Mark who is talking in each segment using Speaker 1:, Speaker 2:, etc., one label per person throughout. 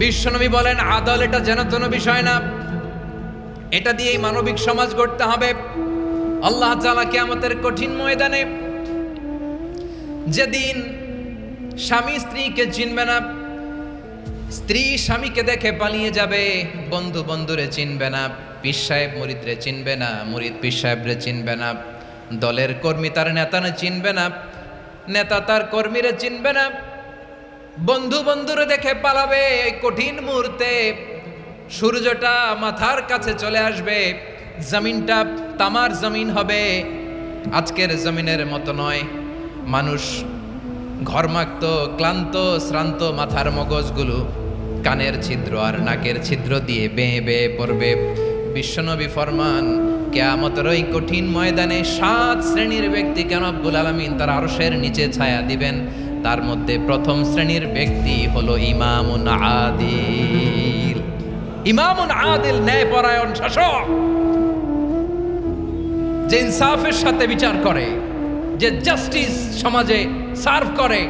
Speaker 1: বিশ্বনবী বলেন, আদল এটা যেন তেন বিষয় না, এটা দিয়েই মানবিক সমাজ গড়তে হবে। আল্লাহ তাআলা কিয়ামতের কঠিন ময়দানে, যেদিন স্বামী স্ত্রীকে চিনবে না, স্ত্রী স্বামীকে দেখে পালিয়ে যাবে, বন্ধু বন্ধুরে চিনবে না, পীর সাহেব মুরিদরে চিনবে না, মুরিদ পীর সাহেবরে চিনবে না, দলের কর্মী তার নেতারে চিনবে না, নেতা তার কর্মীরে চিনবে না, বন্ধু বন্ধুরে দেখে পালাবে। এই কঠিন মুহূর্তে সূর্যটা মাথার কাছে চলে আসবে, জমিনটা তামার জমিন হবে, আজকের জমিনের মতো নয়। মানুষ ঘর্মাক্ত, ক্লান্ত, শ্রান্ত মাথার মগজগুলো কানের ছিদ্র আর নাকের ছিদ্র দিয়ে বেয়ে বেয়ে পড়বে। বিশ্বনবী ফরমান, কিয়ামতের ওই কঠিন ময়দানে 7 শ্রেণীর ব্যক্তিকে রব্বুল আলামিন তার আরশের নিচে ছায়া দিবেন। তার মধ্যে প্রথম শ্রেণীর ব্যক্তি হলো ইমামুন আদিল। ইমামুন আদিল, ন্যায়পরায়ণ শাসক, যে ইনসাফের সাথে বিচার করে, যে জাস্টিস সমাজে সার্ভ করে,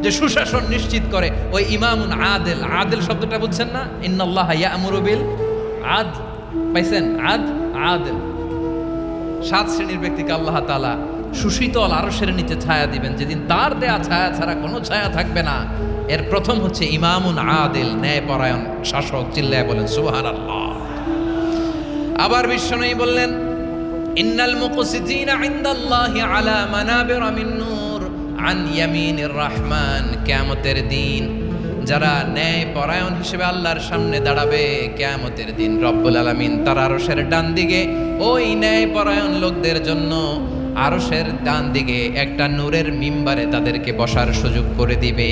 Speaker 1: যে সুশাসন নিশ্চিত করে, ওই ইমামুন আদিল। আদিল শব্দটা বুঝছেন না? ইন্নাল্লাহা ইয়া'মুরু বিল আদল, পাইছেন? আদিল। 7 শ্রেণীর ব্যক্তিকে আল্লাহ তাআলা সুশীতল আরশের নিচে ছায়া দিবেন, যেদিন তার দেয়া ছায়া ছাড়া কোনো ছায়া থাকবে না। এর প্রথম হচ্ছে ইমামুন আদিল, ন্যায়পরায়ণ শাসক। চিল্লায় বলেন সুবহানাল্লাহ। আবার বিশ্বনবী বললেন, ইন্নাল মুকসিতিনা ইনদাল্লাহি আলা মানাবিরা মিন নূর আন ইয়ামিনির রহমান। কিয়ামতের দিন যারা ন্যায়পরায়ণ হিসেবে আল্লাহর সামনে দাঁড়াবে, কিয়ামতের দিন রব্বুল আলামিন তার আরশের ডান দিকে ওই ন্যায়পরায়ণ লোকদের জন্য আরশের ডান দিকে একটা নূরের মিম্বারে তাদেরকে বসার সুযোগ করে দিবে।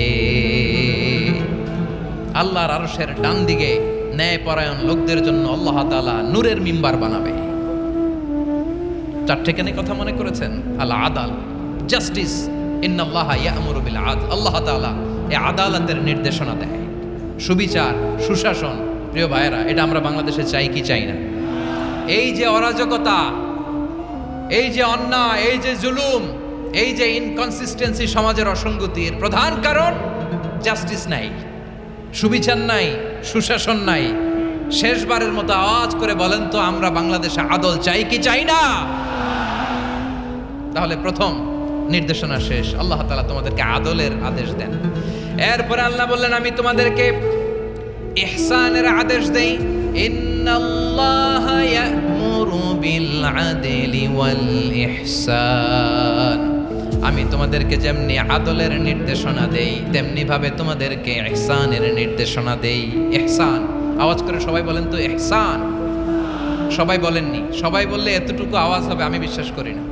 Speaker 1: আল্লাহর আরশের ডান দিকে ন্যায়পরায়ণ লোকদের জন্য আল্লাহ তাআলা নূরের মিম্বার বানাবে। 4টে কেন কথা মনে করেছেন? আল আদাল, জাস্টিস, ইন্নাল্লাহা ইয়া'মুরু বিল আদল। আল্লাহ তাআলা এই আদালতের নির্দেশনা দেয়, সুবিচার, সুশাসন। প্রিয় ভাইয়েরা, এটা আমরা বাংলাদেশে চাই কি চাই না? এই যে অরাজকতা, এই যে অন্যায়, এই যে জুলুম, এই যে ইনকনসিস্টেন্সি সমাজের অসঙ্গতির প্রধান কারণ জাস্টিস নাই, সুবিচার নাই, সুশাসন নাই। শেষবারের মতো আওয়াজ করে বলেন তো, আমরা বাংলাদেশে আদল চাই কি চাই না? তাহলে প্রথম নির্দেশনা শেষ, আল্লাহ তাআলা তোমাদেরকে আদলের আদেশ দেন। এরপরে আল্লাহ বললেন, আমি তোমাদেরকে ইহসানের আদেশ দেই। ইন্নাল্লাহা ইয়া'মুরু বিল আদলি ওয়াল ইহসান। আমি তোমাদেরকে যেমনি আদলের নির্দেশনা দেই, তেমনি ভাবে তোমাদেরকে ইহসানের নির্দেশনা দেই। ইহসান, আওয়াজ করে সবাই বলেন তো ইহসান। সবাই বলেননি, সবাই বললে এতটুকু আওয়াজ হবে আমি বিশ্বাস করি না।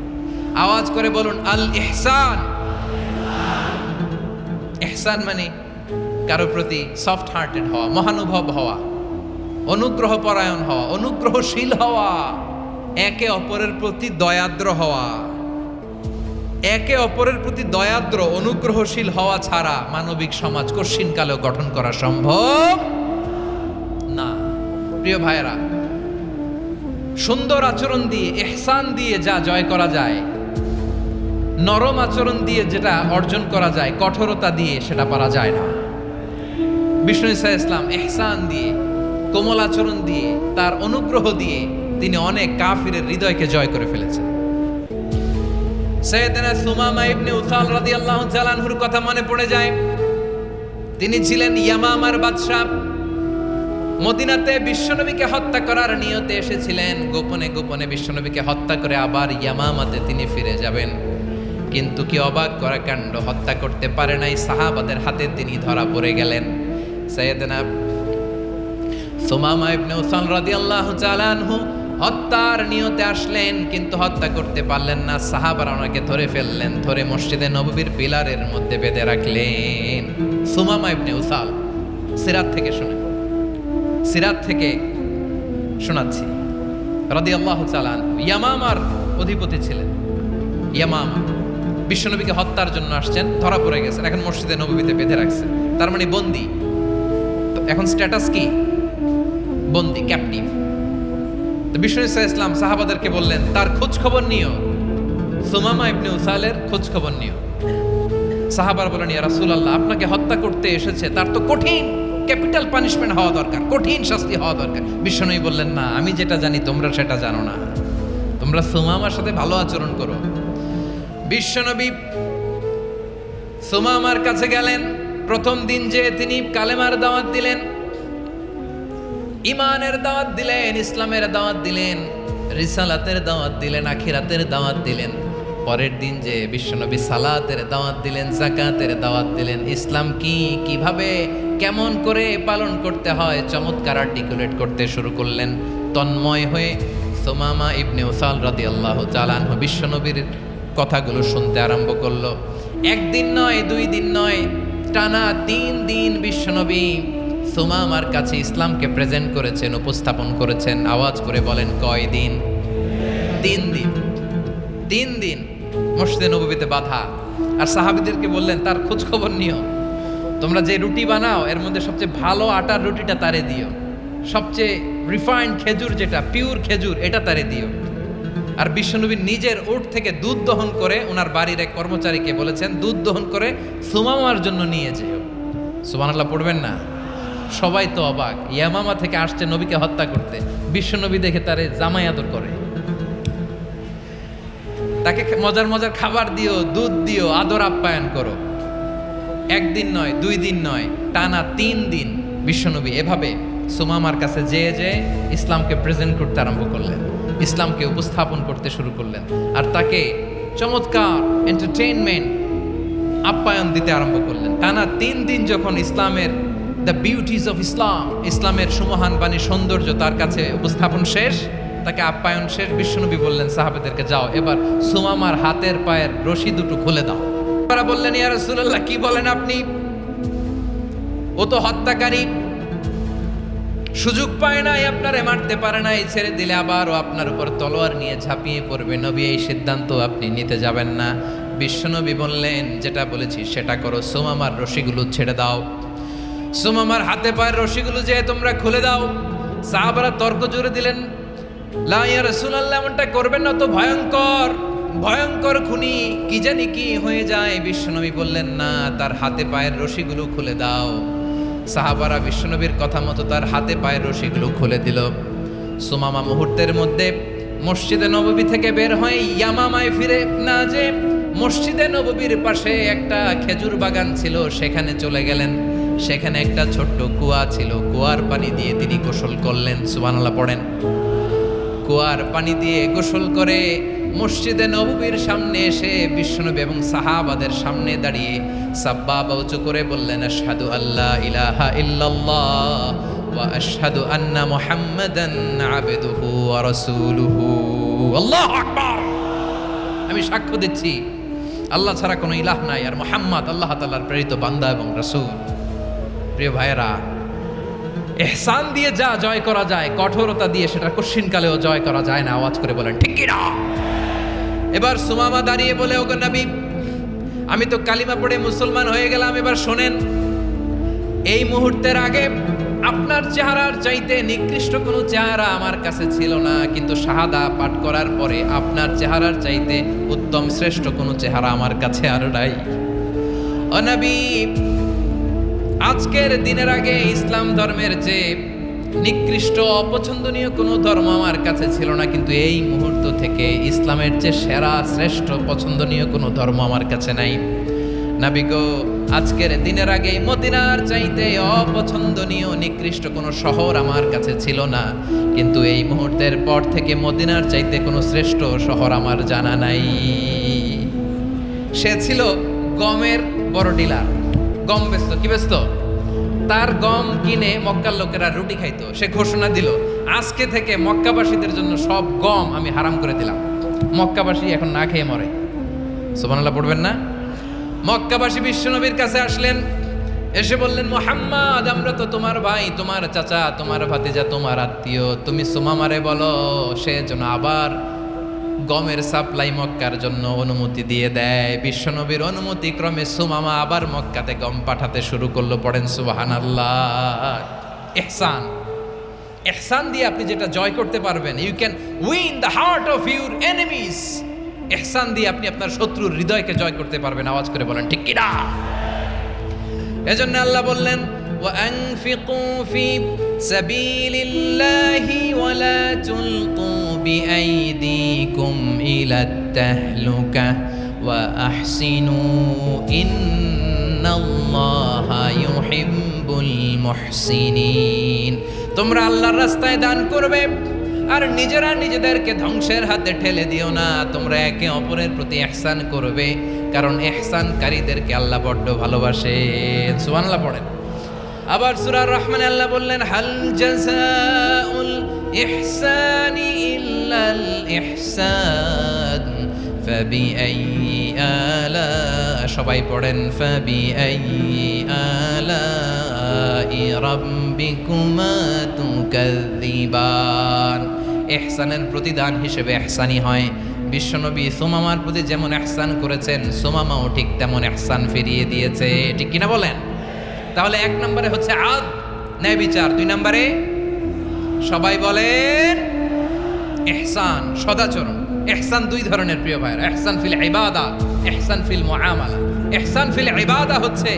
Speaker 1: আওয়াজ করে বলুন আল ইহসান। ইহসান মানে কারো প্রতি সফট হার্টেড হওয়া, মহানুভব হওয়া, অনুগ্রহ পরায়ণ হওয়া, অনুগ্রহশীল হওয়া, একে অপরের প্রতি দয়াদ্র হওয়া। একে অপরের প্রতি দয়াদ্র, অনুগ্রহশীল হওয়া ছাড়া মানবিক সমাজ কশিনকালেও গঠন করা সম্ভব না। প্রিয় ভাইয়েরা, সুন্দর আচরণ দিয়ে, ইহসান দিয়ে যা জয় করা যায়, নরম আচরণ দিয়ে যেটা অর্জন করা যায়, কঠোরতা দিয়ে সেটা পারা যায় না। বিষ্ণু ঈসা ইসলাম ইহসান দিয়ে, কোমল আচরণ দিয়ে, তার অনুগ্রহ দিয়ে তিনি অনেক কাফিরের হৃদয়কে জয় করে ফেলেছেন। সাইয়েদনা সুমামা ইবনে উসাল রাদিয়াল্লাহু তাআলা আনহুর কথা মনে পড়ে যায়। তিনি ছিলেন ইয়ামামার বাদশা। মদিনাতে বিশ্বনবীকে হত্যা করার নিয়তে এসেছিলেন, গোপনে গোপনে বিশ্বনবীকে হত্যা করে আবার ইয়ামামাতে তিনি ফিরে যাবেন। কিন্তু কি অবাক করা কাণ্ড, হত্যা করতে পারে নাই, সাহাবাদের হাতে তিনি ধরা পড়ে গেলেন। সাইয়েদনা সুমামা ইবনে উসাল রাদিয়াল্লাহু তাআলা আনহু হত্যার নিয়তে আসলেন, কিন্তু হত্যা করতে পারলেন না। সাহাবারা ওনাকে ধরে ফেললেন, ধরে মসজিদে নববীর পিলারের মধ্যে বেঁধে রাখলেন। সুমামা ইবনে উসাল, সিরাত থেকে শুনেন, সিরাত থেকে শোনাচ্ছি। রাদিয়াল্লাহু তাআলা আনহু ইয়ামামার অধিপতি ছিলেন। ইয়ামামা বিশ্বনবীকে হত্যার জন্য আসছেন, ধরা পড়ে গেছেন, এখন মসজিদে নববীতে বেঁধে রাখছেন, তার মানে বন্দী। তো এখন স্ট্যাটাস কি? বন্দী, ক্যাপটিভ। তো বিষ্ণু ঈসা ইসলাম সাহাবাদেরকে বললেন, তার খোঁজ খবর নিও, সুমামা ইবনে উসালের খোঁজ খবর নিও। সাহাবার বলেন, ইয়া রাসূলুল্লাহ, আপনাকে হত্যা করতে এসেছে, তার তো কঠিন ক্যাপিটাল পানিশমেন্ট হওয়া দরকার, কঠিন শাস্তি হওয়া দরকার। বিশ্বনবী বললেন, না, আমি যেটা জানি তোমরা সেটা জানো না, তোমরা সুমামার সাথে ভালো আচরণ করো। বিশ্বনবী সুমামার কাছে গেলেন। প্রথম দিন যে তিনি কালেমার দাওয়াত দিলেন, ইমানের দাওয়াত দিলেন, ইসলামের দাওয়াত দিলেন, রিসালাতের দাওয়াত দিলেন, আখিরাতের দাওয়াত দিলেন। পরের দিন যে বিশ্বনবী সালাতের দাওয়াত দিলেন, যাকাতের দাওয়াত দিলেন, ইসলাম কি, কিভাবে, কেমন করে পালন করতে হয় চমৎকার আর্টিকুলেট করতে শুরু করলেন। তন্ময় হয়ে সুমামা ইবনে উসাল রাদিয়াল্লাহু তাআলা আনহু বিশ্বনবীর কথাগুলো শুনতে আরম্ভ করলো। একদিন নয়, 2 দিন নয়, টানা 3 দিন বিশ্বনবী সুমামার কাছে ইসলামকে প্রেজেন্ট করেছেন, উপস্থাপন করেছেন। আওয়াজ করে বলেন, কয় দিন? 3 দিন। 3 দিন মসজিদে নববীতে বাধা। আর সাহাবীদেরকে বললেন, তার খোঁজ খবর নিও, তোমরা যে রুটি বানাও এর মধ্যে সবচেয়ে ভালো আটার রুটিটা তারে দিও, সবচেয়ে রিফাইন্ড খেজুর, যেটা পিওর খেজুর, এটা তারে দিও। আর বিশ্বনবী নিজের উট থেকে দুধ দহন করে ওনার বাড়ির এক কর্মচারীকে বলেছেন, দুধ দহন করে সুমামার জন্য নিয়ে যেও। সুবহানাল্লাহ পড়বেন না? সবাই তো অবাক, ইয়ামামা থেকে আসছে নবীকে হত্যা করতে, বিশ্বনবী দেখে তারে জামাই আদর করে, তাকে মজার মজার খাবার দিও, দুধ দিও, আদর আপ্যায়ন করো। 1 দিন নয়, 2 দিন নয়, টানা 3 দিন বিশ্বনবী এভাবে সুমামার কাছে যেয়ে যেয়ে ইসলামকে প্রেজেন্ট করতে আরম্ভ করলেন, ইসলামকে উপস্থাপন করতে শুরু করলেন। আর তাকে চমৎকার এন্টারটেইনমেন্ট, আপ্যায়ন দিতে আরম্ভ করলেন। টানা 3 দিন যখন ইসলামের দ্য বিউটিজ অফ ইসলাম, ইসলামের সুমহান বাণী, সৌন্দর্য তার কাছে উপস্থাপন শেষ, তাকে আপ্যায়ন শেষ, বিশ্বনবী বললেন সাহাবেদেরকে, যাও এবার সুমামার হাতের পায়ের রশি দুটো খুলে দাও। তারা বললেন, ইয়া রাসূলুল্লাহ, কি বলেন আপনি? ও তো হত্যাকারী, সুযোগ পায় নাই, আপনারে মারতে পারে নাই, ছেড়ে দিলে আবার ও আপনার উপর তলোয়ার নিয়ে ঝাঁপিয়ে পড়বে। নবী, এই সিদ্ধান্ত আপনি নিতে যাবেন না। বিশ্বনবী বললেন, যেটা বলেছি সেটা করো, সুমামার রশিগুলো ছেড়ে দাও, সুমামার হাতে পায়ের রশিগুলো যে তোমরা খুলে দাও। সাহাবারা তর্ক জুড়ে দিলেন, লা ইয়া রাসূলুল্লাহ, এমনটা করবেন না, তো ভয়ঙ্কর, ভয়ঙ্কর খুনি, কি জানি কি হয়ে যায়। বিশ্বনবী বললেন, না, তার হাতে পায়ের রশিগুলো খুলে দাও। সাহাবারা বিশ্বনবীর কথা মতো তার হাতে পায়ের রশিগুলো খুলে দিল। সুমামা মুহূর্তের মধ্যে মসজিদে নববী থেকে বের হয়ে ইয়ামামায় ফিরে না যে মসজিদে নববীর পাশে একটা খেজুর বাগান ছিল, সেখানে চলে গেলেন। সেখানে একটা ছোট্ট কুয়া ছিল, কুয়ার পানি দিয়ে তিনি গোসল করলেন। সুবহানাল্লাহ পড়েন। কুয়ার পানি দিয়ে গোসল করে মসজিদে নববীর সামনে এসে বিশ্বনবী এবং সাহাবাদের সামনে দাঁড়িয়ে সাব্বাবা উঁচু করে বললেন, আশহাদু আল্লা ইলাহা ইল্লাল্লাহ ওয়া আশহাদু আন্না মুহাম্মাদান আবদুহু ওয়া রাসূলুহু। আল্লাহু আকবার। আমি সাক্ষ্য দিচ্ছি আল্লাহ ছাড়া কোনো ইলাহ নাই, আর মুহাম্মদ আল্লাহ তাআলার প্রেরিত বান্দা এবং রাসূল। প্রিয় ভাইয়েরা, ইহসান দিয়ে যা জয় করা যায়, কঠোরতা দিয়ে সেটা কঠিনকালেও জয় করা যায় না। আওয়াজ করে বলেন, ঠিক কি না? এবার সুমামা দাঁড়িয়ে বলে, ওগো নবী, আমি তো কালিমা পড়ে মুসলমান হয়ে গেলাম, এবার শোনেন, এই মুহূর্তের আগে আপনার চেহারার চাইতে নিকৃষ্ট কোনো চেহারা আমার কাছে ছিল না, কিন্তু শাহাদা পাঠ করার পরে আপনার চেহারার চাইতে উত্তম শ্রেষ্ঠ কোনো চেহারা আমার কাছে আর নাই। ও নবী, আজকের দিনের আগে ইসলাম ধর্মের চেয়ে নিকৃষ্ট অপছন্দনীয় কোনো ধর্ম আমার কাছে ছিল না, কিন্তু এই মুহূর্ত থেকে ইসলামের চেয়ে সেরা শ্রেষ্ঠ পছন্দনীয় কোনো ধর্ম আমার কাছে নাই। নবী গো, আজকের দিনের আগে মদিনার চাইতে অপছন্দনীয় নিকৃষ্ট কোনো শহর আমার কাছে ছিল না, কিন্তু এই মুহূর্তের পর থেকে মদিনার চাইতে কোনো শ্রেষ্ঠ শহর আমার জানা নাই। সে ছিল গমের বড় ডিলার, গম বেচতো। কি বেচতো? তার গম কিনে মক্কার লোকেরা রুটি খাইতো। সে ঘোষণা দিল, আজকে থেকে মক্কাবাসীদের জন্য সব গম আমি হারাম করে দিলাম, মক্কাবাসী এখন না খেয়ে মরে। সুবহানাল্লাহ পড়বেন না? মক্কাবাসী বিশ্বনবীর কাছে আসলেন, এসে বললেন, মুহাম্মদ, আমরা তো তোমার ভাই, তোমার চাচা, তোমার ভাতিজা, তোমার আত্মীয়, তুমি সুমামারে বলো সে যেন আবার গমের সাপ্লাই মক্কার জন্য অনুমতি দিয়ে দেয়। বিশ্বনবীর অনুমতি ক্রমে সুমামা আবার মক্কাতে গম পাঠাতে শুরু করলো। পড়েন সুবহানাল্লাহ। ইহসান, ইহসান দিয়ে আপনি যেটা জয় করতে পারবেন, you can win the heart of your enemies. ইহসান দিয়ে আপনি আপনার শত্রুর হৃদয়কে জয় করতে পারবেন। আওয়াজ করে বলেন, ঠিক কি না? এজন্য আল্লাহ বললেন, وأنفقوا في سبيل الله ولا تلقوا بأيديكم إلى التهلكة وأحسنوا إن الله يحب المحسنين তোমরা আল্লাহর রাস্তায় দান করবে আর নিজেরা নিজেদেরকে ধ্বংসের হাতে ঠেলে দিও না। তোমরা একে অপরের প্রতি ইহসান করবে, কারণ ইহসানকারীদেরকে আল্লাহ বড্ড ভালোবাসেন। সুবহানাল্লাহ পড়েন। আবার সূরা রহমানে আল্লাহ বললেন, হাল জাযাউল ইহসানি ইল্লাল ইহসান ফাবিআইয়ি আলা, সবাই পড়েন, ফাবিআইয়ি আলাই রাব্বিকুমা তুকাযযিবান। ইহসানের প্রতিদান হিসেবে ইহসানি হয়। বিশ্বনবী সুমামার প্রতি যেমন ইহসান করেছেন, সুমামাও ঠিক তেমন ইহসান ফিরিয়ে দিয়েছে। ঠিক কিনা বলেন? তাহলে এক নম্বরে হচ্ছে আদ, ন্যায় বিচার। দুই নম্বরে সবাই বলেন ইহসান, সদাচরণ। ইহসান দুই ধরনের প্রিয় ভাইরা, ইহসান ফিল ইবাদা, ইহসান ফিল মুআমালা। ইহসান ফিল ইবাদা হচ্ছে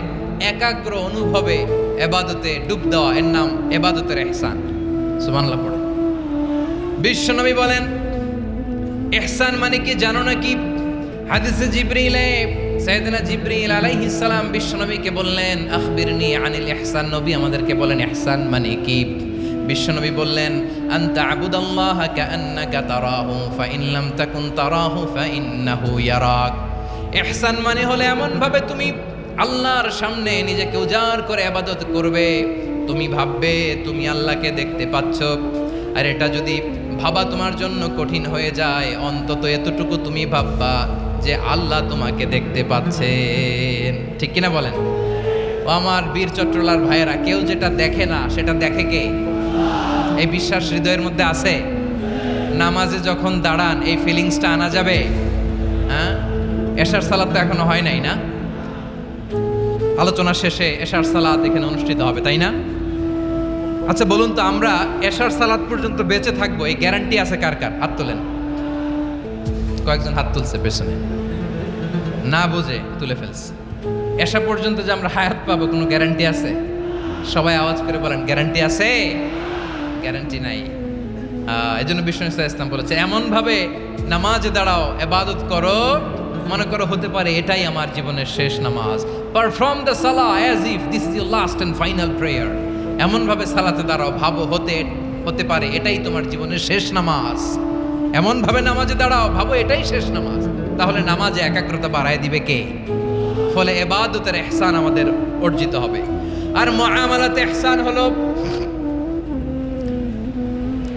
Speaker 1: একাগ্র অনুভবে ইবাদতে ডুব দেওয়া, এর নাম ইবাদতের ইহসান। সুবহানাল্লাহ পড়ে। বিশ্বনবী বলেন ইহসান মানে কি জানো নাকি? হাদিসে জিবরিলে সাইয়েদনা জিবরিল আলাইহিস সালাম বিশ্বনবীকে বললেন, আখবিরনি আনিল ইহসান। নবী আমাদেরকে বলেন ইহসান মানে কি? বিশ্বনবী বললেন, আনতা আবুদাল্লাহা কাআন্নাকা তারাহু ফাইন লাম তাকুন তারাহু ফাইন্নাহু ইয়ারাক। ইহসান মানে হলো এমন ভাবে তুমি আল্লাহর সামনে নিজেকে উজাড় করে ইবাদত করবে, তুমি ভাববে তুমি আল্লাহকে দেখতে পাচ্ছ। আর এটা যদি ভাবা তোমার জন্য কঠিন হয়ে যায়, অন্তত এতটুকু তুমি ভাববা যে আল্লাহ তোমাকে দেখতে পাচ্ছেন। ঠিক কিনা বলেন? ও আমার বীর চট্টলার ভাইয়েরা, কেউ যেটা দেখে না সেটা দেখে কে? এই বিশ্বাস হৃদয়ের মধ্যে আছে? নামাজে যখন দাঁড়ান এই ফিলিংসটা আনা যাবে? হ্যাঁ, এশার সালাত তো এখনো হয় নাই না? আলোচনা শেষে এশার সালাত এখানে অনুষ্ঠিত হবে, তাই না? আচ্ছা বলুন তো, আমরা এশার সালাত পর্যন্ত বেঁচে থাকবো এই গ্যারান্টি আছে কার কার? হাত তোলেন। কয়েকজন হাত তুলছে পেছনে, না বুঝে তুলে ফেলছে। এশা পর্যন্ত যে আমরা হায়াত পাবো কোনো গ্যারান্টি আছে? সবাই আওয়াজ করে বলেন, গ্যারান্টি আছে? গ্যারান্টি নাই। এজন্য বিষ্ণু ইসলাম বলেছে, এমন ভাবে নামাজে দাঁড়াও, ইবাদত করো, মনে করো হতে পারে এটাই আমার জীবনের শেষ নামাজ। পারফর্ম দ্য সালাহ as if this is your last and final prayer. এমন ভাবে সালাতে দাঁড়াও, ভাবো হতে পারে এটাই তোমার জীবনের শেষ নামাজ। এমন ভাবে নামাজে দাঁড়াও, ভাবো এটাই শেষ নামাজ। তাহলে নামাজে একাগ্রতা বাড়ায় দিবে কে? ফলে ইবাদতের ইহসান আমাদের অর্জিত হবে। আর মুআমালাতে ইহসান হলো,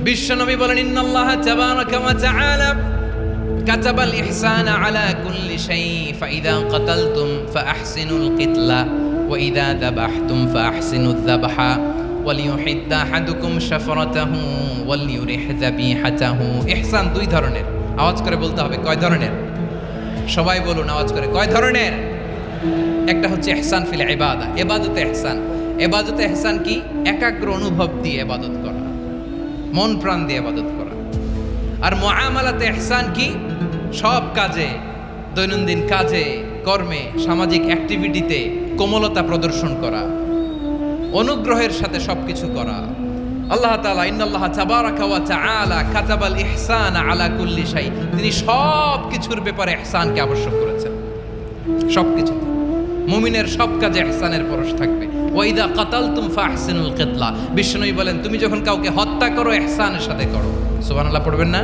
Speaker 1: বিশ্বনবী বলেন, ইন্নাল্লাহা তাবারাকা ওয়া তাআলা কাতাবাল ইহসানা আলা কুল্লি শাই ফাইদা কাতালতুম ফাআহসিনুল কিতলা ওয়া ইযা যাবাহতুম ফাআহসিনুয যাবহা ওয়ালিয়ুহিদ্দা আহাদুকুম শাফরাতাহু ওয়ালিয়ুরিহ যাবিহাতাহু। ইহসান দুই ধরনের। আওয়াজ করে বলতে হবে, কয় ধরনের? সবাই বলুন আওয়াজ করে, কয় ধরনের? একটা হচ্ছে ইহসান ফিল ইবাদা, ইবাদতে ইহসান। ইবাদতে ইহসান কি? একাগ্র অনুভব দিয়ে ইবাদত করা, মন প্রাণ দিয়ে ইবাদত করা। আর মুআমালাতে ইহসান কি? সব কাজে, দৈনন্দিন কাজে, কর্মে, সামাজিক অ্যাক্টিভিটিতে কোমলতা প্রদর্শন করা, অনুগ্রহের সাথে সবকিছু করা। আল্লাহ তাআলা, ইন্নাল্লাহা তাবারাকা ওয়া তাআলা কাতাবাল ইহসানা আলা কুল্লি শাই, তিনি সব কিছুর ব্যাপারে ইহসানকে আবশ্যক করেছেন। সবকিছু, মুমিনের সব কাজে ইহসানের পরশ থাকবে। ওয়া ইযা কাতালতুম ফাহসিনুল কিতলা, বিষ্ণুই বলেন তুমি যখন কাউকে হত্যা করো ইহসানের সাথে করো। সুবহানাল্লাহ পড়বেন না?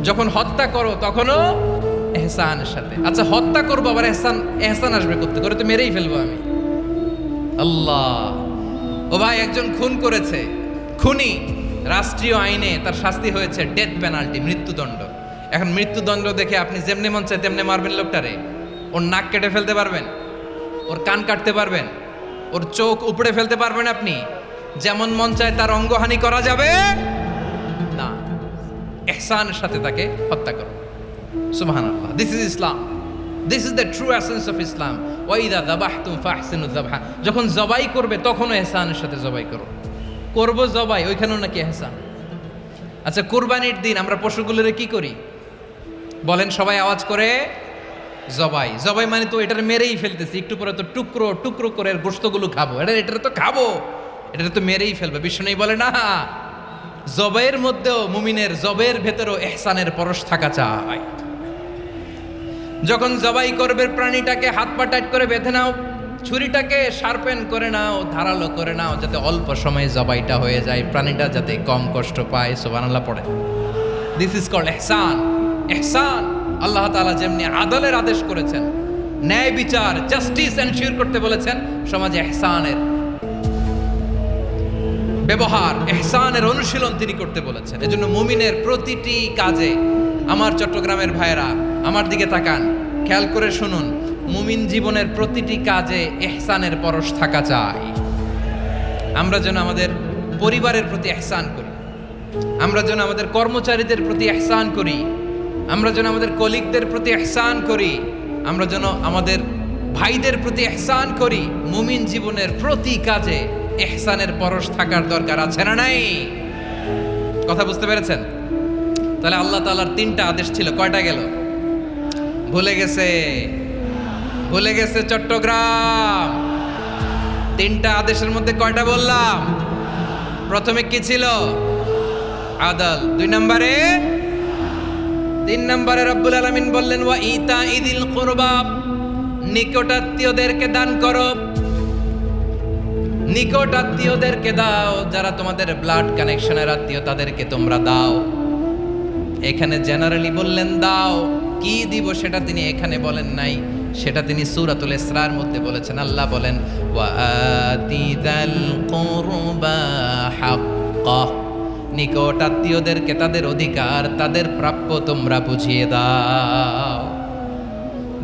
Speaker 1: যখন হত্যা করো তখনও ইহসানের সাথে। আচ্ছা হত্যা করবো আবার ইহসান আসবে করতে করে, তো মেরেই ফেলবো আমি। আল্লাহ, ও ভাই একজন খুন করেছে, খুনি, রাষ্ট্রীয় আইনে তার শাস্তি হয়েছে ডেথ পেনাল্টি, মৃত্যুদণ্ড। এখন মৃত্যুদণ্ড দেখে আপনি যেমনি মন চায় তেমনি মারবেন লোকটারে? ওর নাক কেটে ফেলতে পারবেন? ওর কান কাটতে পারবেন? ওর চোখ উপড়ে ফেলতে পারবেন আপনি? যেমন মন চায় তার অঙ্গহানি করা যাবে না। ইহসানের সাথে তাকে হত্যা করো। সুবহানাল্লাহ, this is Islam, this is the true essence of Islam. ওয়া ইযা যাবাহতুম ফাহসিনুয যাবহা, যখন জবাই করবে তখনও ইহসানের সাথে জবাই করো। করব জবাই, ওইখানেও নাকি ইহসান। আচ্ছা কুরবানির দিন আমরা পশুগুলোরে কি করি বলেন সবাই আওয়াজ করে? জবাই জবাই মানে তো এটার মেরেই ফেলতেছি, একটু পরে তো টুকরো টুকরো করে গোশতগুলো খাবো, এটা তো খাবো, এটা তো মেরেই ফেলবে। বিষ্ণু বলে না, জবাইয়ের মধ্যেও মুমিনের জবের ভেতরেও ইহসানের পরশ থাকা চাই। যখন জবাই করবে প্রাণীটাকে হাত পা টাইট করে বেঁধে নাও, ছুরিটাকে শার্পেন করে নাও, ধারালো করে নাও, যাতে অল্প সময়ে জবাইটা হয়ে যায়, প্রাণীটা যাতে কম কষ্ট পায়। সুবহানাল্লাহ পড়ে। দিস ইজ কল্ড ইহসান। ইহসান আল্লাহ তাআলা যেমনি আদলের আদেশ করেছেন, ন্যায় বিচার জাস্টিস এনশিওর করতে বলেছেন, সমাজে ইহসানের ব্যবহার, ইহসানের অনুশীলন তিনি করতে বলেছেন। এজন্য মুমিনের প্রতিটি কাজে, আমার চট্টগ্রামের ভাইয়েরা আমার দিকে তাকান, খেয়াল করে শুনুন, মুমিন জীবনের প্রতিটি কাজে ইহসানের পরশ থাকা চাই। আমরা যেন আমাদের পরিবারের প্রতি ইহসান করি, আমরা যেন আমাদের কর্মচারীদের প্রতি ইহসান করি, আমরা যেন আমাদের কলিগদের প্রতি ইহসান করি, আমরা যেন আমাদের ভাইদের প্রতি ইহসান করি। মুমিন জীবনের প্রতি কাজে ইহসানের পরশ থাকার দরকার আছে না নাই? কথা বুঝতে পেরেছেন? তাহলে আল্লাহ তাআলার 3টা আদেশ ছিল, কয়টা গেল? ভুলে গেছে, ভুলে গেছে চট্টগ্রাম। 3টা আদেশের মধ্যে কয়টা বললাম? প্রথমে কি ছিল? আদল। 2 নম্বরে, 3 নম্বরে রব্বুল আলামিন বললেন ওয়া ইতা ইদিল কুরবা, নিকটাত্মীয়দেরকে দান করো। নিকটাত্মীয়দেরকে দাও, যারা তোমাদের ব্লাড কানেকশনের আত্মীয় তাদেরকে তোমরা দাও। এখানে জেনারেলি বললেন দাও, কি দিব সেটা তিনি এখানে বলেন নাই, সেটা তিনি সূরাতুল ইসরার মধ্যে বলেছেন। আল্লাহ বলেন ওয়া আতিদাল কুরবা হাক্কা, নিকটাত্মীয়দেরকে তাদের অধিকার, তাদের প্রাপ্য তোমরা বুঝিয়ে দাও।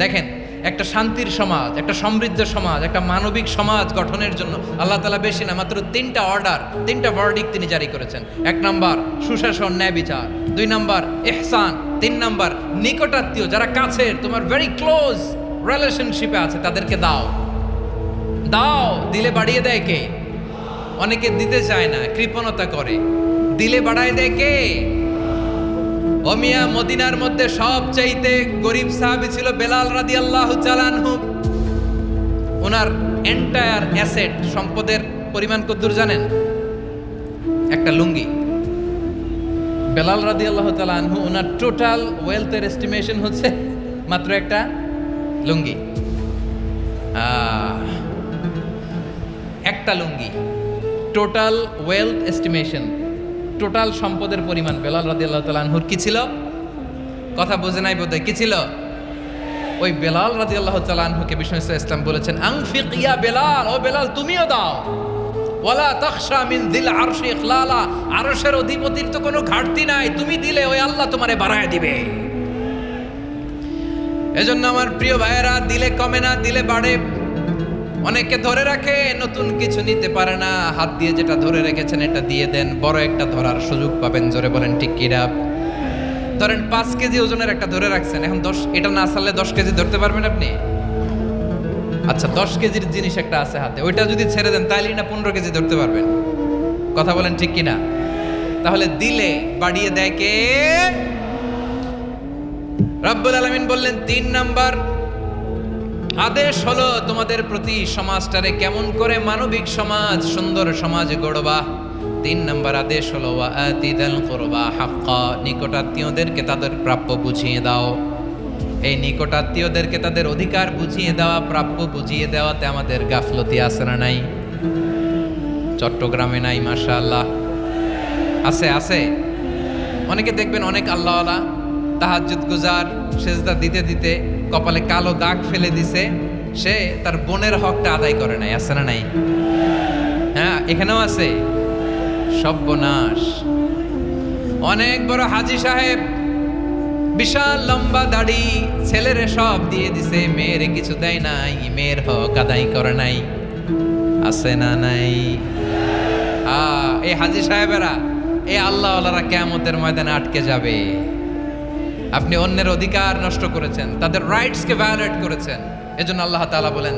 Speaker 1: দেখেন, একটা শান্তির সমাজ, একটা সমৃদ্ধ সমাজ, একটা মানবিক সমাজ গঠনের জন্য আল্লাহ তাআলা বেশি না, মাত্র 3টা অর্ডার, 3টা ভার্ডিক্ট তিনি জারি করেছেন। 1 নাম্বার সুশাসন, ন্যায় বিচার। 2 নাম্বার ইহসান। 3 নাম্বার নিকটাত্মীয়, যারা কাছের, তোমার ভেরি ক্লোজ রিলেশনশিপে আছে, তাদেরকে দাও। দাও, দিলে বাড়িয়ে দেয় কে? অনেকে দিতে চায় না, কৃপণতা করে। দিলে বাড়ায় দেয় কে? ওমিয়া মদিনার মধ্যে সবচাইতে গরিব সাহাবী ছিল বেলাল রাদিয়াল্লাহু তাআলা আনহু। ওনার এন্টায়ার অ্যাসেট, সম্পদের পরিমাণ কতদূর জানেন? একটা লুঙ্গি। বেলাল রাদিয়াল্লাহু তাআলা আনহু, ওনার টোটাল ওয়েলথের এস্টিমেশন হচ্ছে মাত্র একটা লুঙ্গি। একটা লুঙ্গি, টোটাল ওয়েলথ এস্টিমেশন, টোটাল সম্পদের পরিমাণ বেলাল রাদিয়াল্লাহু তাআলা আনহুর কি ছিল? কথা বোঝে নাই বোধহয়। কি ছিল? ওই বেলাল রাদিয়াল্লাহু তাআলা আনহুকে বিষ্ণু ইসলাম বলেছেন আনফিক ইয়া বেলাল, ও বেলাল তুমিও দাও। ওয়ালা তাখশা মিন যিল আরশি ইখলালা, আরশের অধিপতির তো কোনো ঘাটতি নাই, তুমি দিলে ওই আল্লাহ তোমারে বাড়ায় দিবে। এজন্য আমার প্রিয় ভাইয়েরা, দিলে কমে না, দিলে বাড়ে। অনেকে ধরে রাখে, নতুন কিছু নিতে পারে না, হাত দিয়ে যেটা ধরে রেখেছেন এটা দিয়ে দেন, বড় একটা ধরার সুযোগ পাবেন। জোরে বলেন ঠিক কিনা? ধরেন 5 কেজি ওজনের একটা ধরে রাখছেন, এখন 10, এটা না ছাড়লে 10 কেজি ধরতে পারবেন আপনি? আচ্ছা, 10 কেজির জিনিস একটা আছে হাতে, ওইটা যদি ছেড়ে দেন তাইলেই না 15 কেজি ধরতে পারবেন। কথা বলেন ঠিক কিনা? তাহলে দিলে বাড়িয়ে দেয় কে? রব্বুল আলামিন বললেন 3 নাম্বার আদেশ হলো তোমাদের প্রতি সমাজটারে কেমন করে মানবিক সমাজ, সুন্দর সমাজ গড়বা। 3 নাম্বার আদেশ হলো ওয়া আতিদাল কুরবা হাক্কা, নিকটাত্মীয়দেরকে তাদের প্রাপ্য বুঝিয়ে দাও। এই নিকটাত্মীয়দেরকে তাদের অধিকার বুঝিয়ে দেওয়া, প্রাপ্য বুঝিয়ে দেওয়াতে আমাদের গাফলতি আছে না নাই? চট্টগ্রামে নাই? মাশাআল্লাহ আছে, আছে। অনেকে দেখবেন অনেক আল্লাহওয়ালা, তাহাজ্জুদ গুজার, সেজদা দিতে দিতে কপালে কালো দাগ ফেলে দিছে, সে তার বোনের হকটা আদায় করে নাই। আছে না নাই? হ্যাঁ, এখানেও আছে। সর্বনাশ। অনেক বড় হাজী সাহেব, বিশাল লম্বা দাড়ি, ছেলেরে সব দিয়ে দিছে, মেয়েরে কিছু দেয় নাই, মেয়ের হক আদায় করে নাই। আছে না নাই? এই হাজী সাহেবেরা, এই আল্লাহওয়ালারা কিয়ামতের ময়দানে আটকে যাবে। আপনি অন্যের অধিকার নষ্ট করেছেন, তাদের রাইটসকে ভায়োলেট করেছেন। এজন্য আল্লাহ তাআলা বলেন,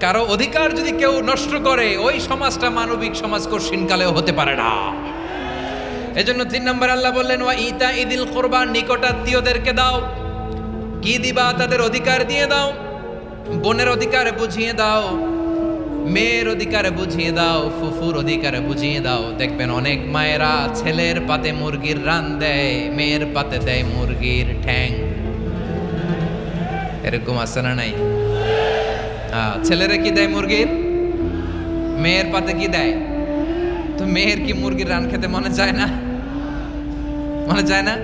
Speaker 1: কারো অধিকার যদি কেউ নষ্ট করে, ওই সমাজটা মানবিক সমাজ কঠিনকালেও হতে পারে না। এজন্য 3 নম্বর আল্লাহ বললেন ওয়া ইতা ইদিল কুরবা, নিকটাত্মীয়দেরকে দাও। কি দিবা তাদের অধিকার দিয়ে দাও, বোনের অধিকার বুঝিয়ে দাও, মেয়ের অধিকার বুঝিয়ে দাও, ফুফুর অধিকার বুঝিয়ে দাও। দেখবেন অনেক মায়েরা ছেলের পাতে মুরগির রান দেয়, মেয়ের পাতে দেয় মুরগির ঠ্যাং। এরকম আছে না নাই? ছেলেরা কি দেয় মুরগির, মেয়ের পাতে কি দেয়? তো মেয়ের কি মুরগির রান খেতে মনে চায় না? মনে চায় না?